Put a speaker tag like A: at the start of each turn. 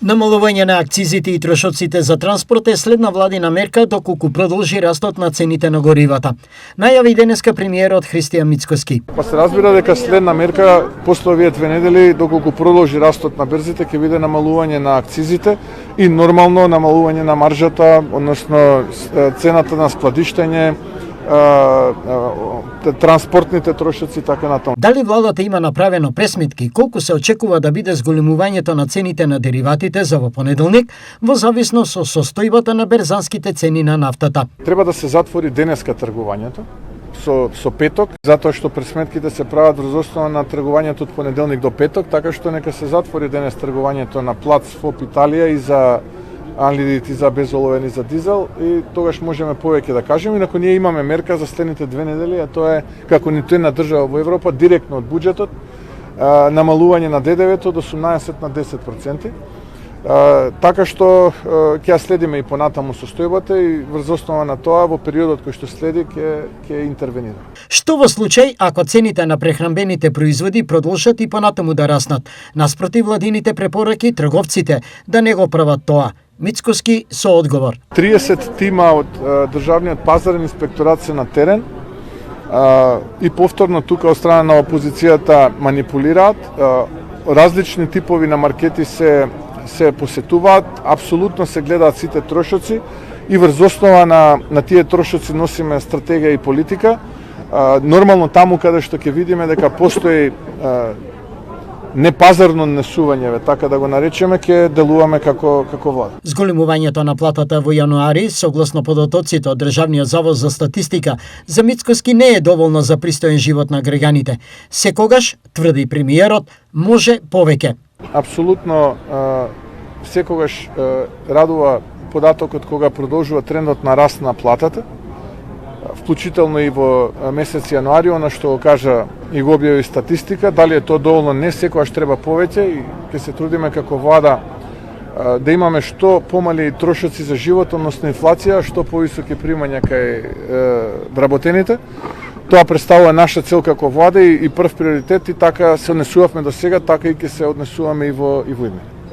A: Намалување на акцизите и трошоците за транспорт е следна владина мерка доколку продолжи растот на цените на горивата. Најави денеска премиерот Христијан Мицкоски.
B: Па се разбира дека следна мерка после овие 2 недели доколку продолжи растот на берзите ќе биде намалување на акцизите и нормално намалување на маржата, односно цената на складиштење, транспортните трошоци така натаму.
A: Дали владата има направено пресметки колку се очекува да биде зголемувањето на цените на дериватите за во понеделник во зависност од состојбата на берзанските цени на нафтата?
B: Треба да се затвори денеска тргувањето со петок, затоа што пресметките се прават врз основа на тргувањето од понеделник до петок, така што нека се затвори денес тргувањето на плац ФОП Италија и за анлидит и за безоловен и за дизел и тогаш можеме повеќе да кажеме. Инаку ние имаме мерка за следните 2 недели, а тоа е како ниту една држава во Европа директно од буџетот намалување на ДДВ-то од 18 на 10%. Така што ќе следиме и понатаму состојбата и врз основа на тоа во периодот кој што следи ќе интервенира.
A: Што во случај ако цените на прехранбените производи продолжат и понатаму да раснат, наспроти владините препораки трговците да не го прават тоа? Мицкоски со одговор.
B: 30 тима од Државниот пазарен инспекторат се на терен и повторно тука од страна на опозицијата манипулираат. Различни типови на маркети се посетуваат, апсолутно се гледаат сите трошоци и врз основа на тие трошоци носиме стратегија и политика. Нормално таму каде што ќе видиме дека постои непазарно однесување, така да го наречеме, ќе делуваме како влада.
A: Зголемувањето на платата во јануари, согласно податоците од Државниот завод за статистика, за Мицкоски не е доволно за пристоен живот на граѓаните. Секогаш, тврди премиерот, може повеќе.
B: Апсолутно секогаш радува податокот кога продолжува трендот на раст на платата, вклучително и во месец јануари, она што го кажа и го објави статистика, дали е тоа доволно, не секогаш треба повеќе и ќе се трудиме како влада да имаме што помали трошоци за живот, односно инфлација, што повисоки примања кај вработените. Тоа представува наша цел како влада и прв приоритет и така се однесувавме до сега, така и ќе се однесуваме и во иднина.